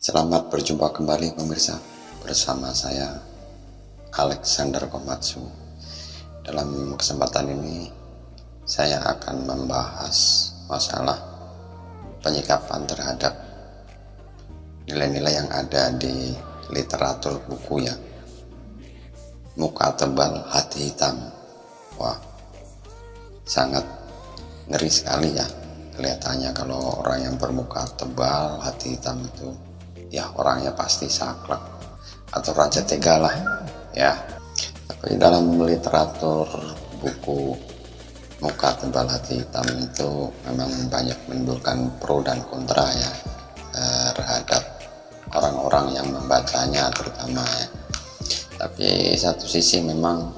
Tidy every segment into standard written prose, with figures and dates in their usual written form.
Selamat berjumpa kembali pemirsa, bersama saya Alexander Komatsu. Dalam kesempatan ini saya akan membahas masalah penyikapan terhadap nilai-nilai yang ada di literatur buku ya. Muka tebal, hati hitam. Wah, sangat ngeri sekali ya kelihatannya kalau orang yang bermuka tebal, hati hitam itu ya orangnya pasti saklek atau raja tega lah ya. Tapi dalam literatur buku muka tebal hati hitam itu memang banyak menimbulkan pro dan kontra ya terhadap orang-orang yang membacanya terutama ya. Tapi satu sisi memang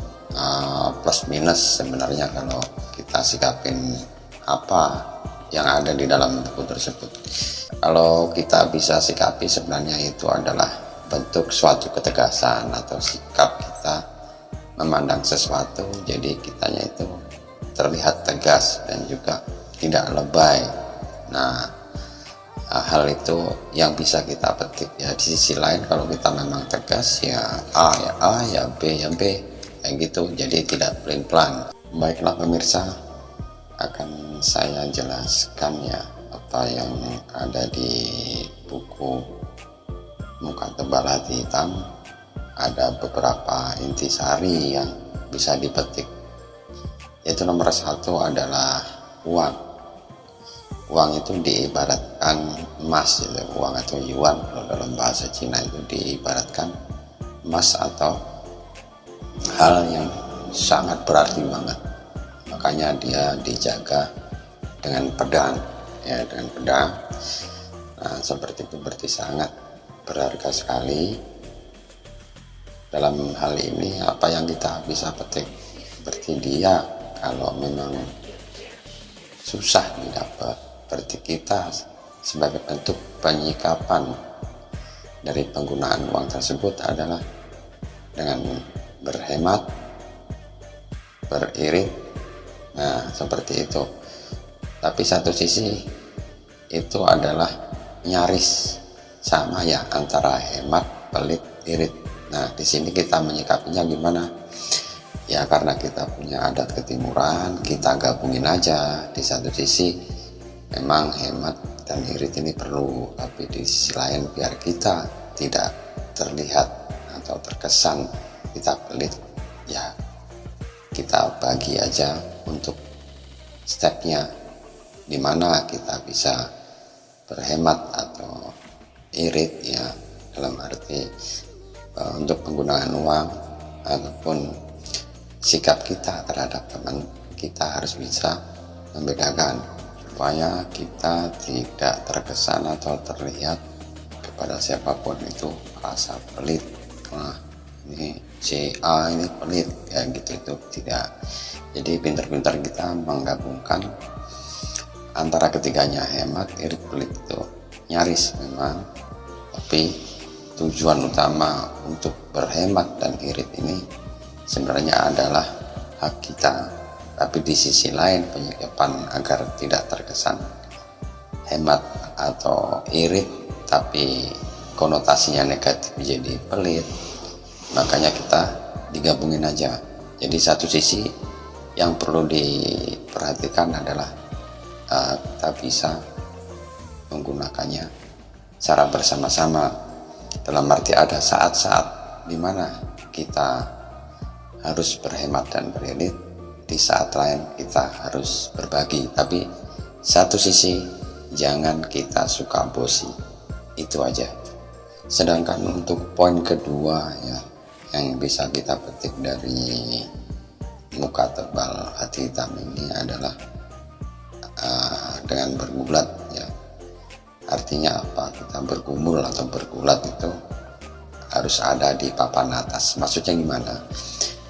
plus minus sebenarnya kalau kita sikapin apa yang ada di dalam buku tersebut. Kalau kita bisa sikapi sebenarnya itu adalah bentuk suatu ketegasan atau sikap kita memandang sesuatu, jadi kitanya itu terlihat tegas dan juga tidak lebay. Nah, hal itu yang bisa kita petik ya. Di sisi lain kalau kita memang tegas ya A ya A, ya B ya B, kayak gitu, jadi tidak pelin-pelan. Baiklah pemirsa, akan saya jelaskan ya apa yang ada di buku muka tebal hati hitam. Ada beberapa intisari yang bisa dipetik, yaitu nomor satu adalah uang. Uang itu diibaratkan emas gitu. Uang atau yuan kalau dalam bahasa Cina itu diibaratkan emas atau hal yang sangat berarti banget. Makanya dia dijaga dengan pedang ya, dengan pedang. Nah, seperti itu berarti sangat berharga sekali. Dalam hal ini apa yang kita bisa petik, berarti dia kalau memang susah didapat, berarti kita sebagai bentuk penyikapan dari penggunaan uang tersebut adalah dengan berhemat, beririt. Nah, seperti itu. Tapi satu sisi itu adalah nyaris sama ya antara hemat, pelit, irit. Nah, di sini kita menyikapinya gimana? Ya karena kita punya adat ketimuran, kita gabungin aja. Di satu sisi memang hemat dan irit ini perlu, tapi di sisi lain biar kita tidak terlihat atau terkesan kita pelit, ya kita bagi aja untuk stepnya, dimana kita bisa berhemat atau irit ya, dalam arti untuk penggunaan uang ataupun sikap kita terhadap teman, kita harus bisa membedakan supaya kita tidak terkesan atau terlihat kepada siapapun itu rasa pelit. Nah, ini si A ini pelit ya gitu, itu tidak. Jadi pintar-pintar kita menggabungkan antara ketiganya, hemat, irit, pelit itu nyaris memang, tapi tujuan utama untuk berhemat dan irit ini sebenarnya adalah hak kita. Tapi di sisi lain penyikapan agar tidak terkesan hemat atau irit tapi konotasinya negatif jadi pelit, makanya kita digabungin aja. Jadi satu sisi yang perlu diperhatikan adalah kita bisa menggunakannya secara bersama-sama. Dalam arti ada saat-saat dimana kita harus berhemat dan beririt, di saat lain kita harus berbagi. Tapi satu sisi jangan kita suka bosi, itu aja. Sedangkan untuk poin kedua ya, yang bisa kita petik dari muka tebal hati hitam ini adalah dengan bergulat ya. Artinya apa? Kita bergumul atau bergulat itu harus ada di papan atas. Maksudnya gimana?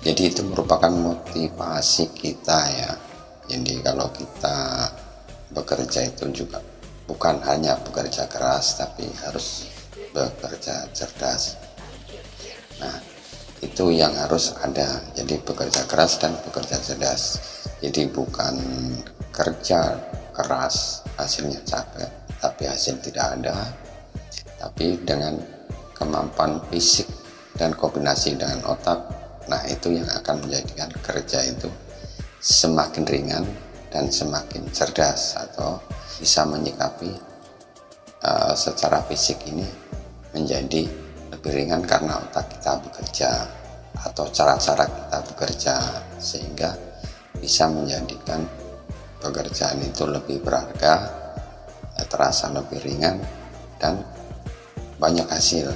Jadi itu merupakan motivasi kita ya. Jadi kalau kita bekerja itu juga bukan hanya bekerja keras, tapi harus bekerja cerdas. Nah, itu yang harus ada. Jadi bekerja keras dan bekerja cerdas. Jadi bukan kerja keras hasilnya capek tapi hasil tidak ada, tapi dengan kemampuan fisik dan kombinasi dengan otak. Nah, itu yang akan menjadikan kerja itu semakin ringan dan semakin cerdas, atau bisa menyikapi secara fisik ini menjadi lebih ringan karena otak kita bekerja atau cara-cara kita bekerja, sehingga bisa menjadikan pekerjaan itu lebih berharga, terasa lebih ringan, dan banyak hasil.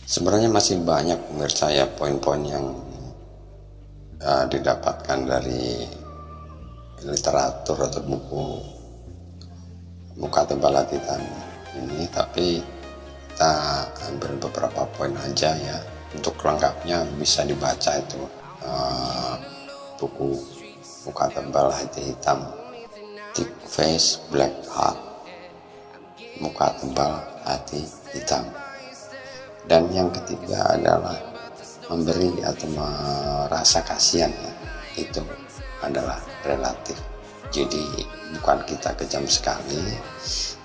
Sebenarnya masih banyak pemirsa ya poin-poin yang didapatkan dari literatur atau buku Muka Tebal Hati Hitam ini, tapi kita ambil beberapa poin aja ya. Untuk lengkapnya bisa dibaca itu buku Muka Tebal Hati Hitam, Thick Face Black Heart, Muka Tebal Hati Hitam. Dan yang ketiga adalah memberi atau merasa kasihan ya, itu adalah relatif. Jadi bukan kita kejam sekali,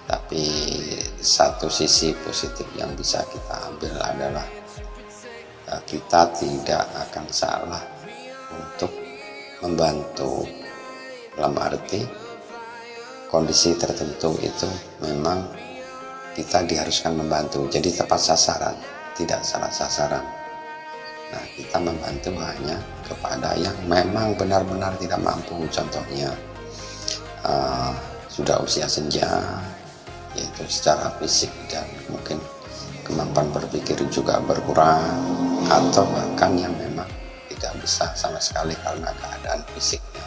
tapi satu sisi positif yang bisa kita ambil adalah kita tidak akan salah untuk membantu. Dalam arti kondisi tertentu itu memang kita diharuskan membantu, jadi tepat sasaran, tidak salah sasaran. Nah, kita membantu hanya kepada yang memang benar-benar tidak mampu. Contohnya sudah usia senja, yaitu secara fisik dan mungkin kemampuan berpikir juga berkurang, atau bahkan yang memang tidak bisa sama sekali karena keadaan fisiknya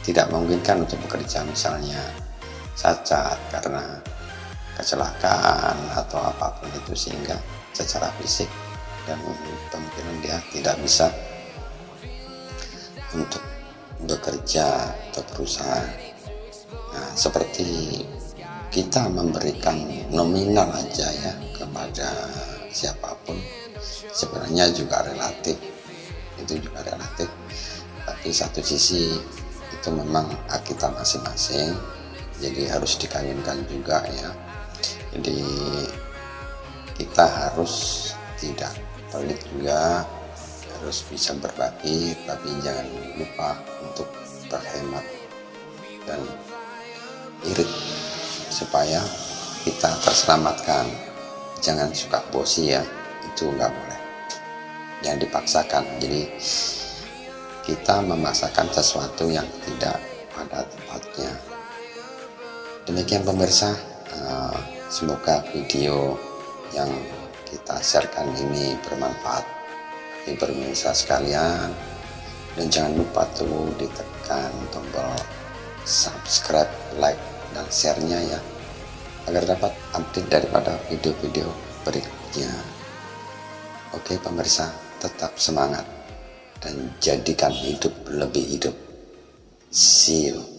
tidak memungkinkan untuk bekerja, misalnya cacat karena kecelakaan atau apapun itu, sehingga secara fisik dan kemungkinan dia tidak bisa untuk bekerja atau berusaha. Nah, seperti kita memberikan nominal aja ya kepada siapapun, sebenarnya juga relatif, itu juga relatif. Tapi satu sisi itu memang hak kita masing-masing, jadi harus dikawinkan juga ya. Jadi kita harus tidak pelit juga, harus bisa berbagi, tapi jangan lupa untuk berhemat dan irit supaya kita terselamatkan. Jangan suka bosi ya, itu nggak boleh, jangan dipaksakan. Jadi kita memaksakan sesuatu yang tidak pada tempatnya. Demikian pemirsa, semoga video yang kita sharekan ini bermanfaat bagi pemirsa sekalian, dan jangan lupa tuh ditekan tombol subscribe, like, dan share-nya ya, agar dapat update daripada video-video berikutnya. Oke pemirsa, tetap semangat dan jadikan hidup lebih hidup. See you.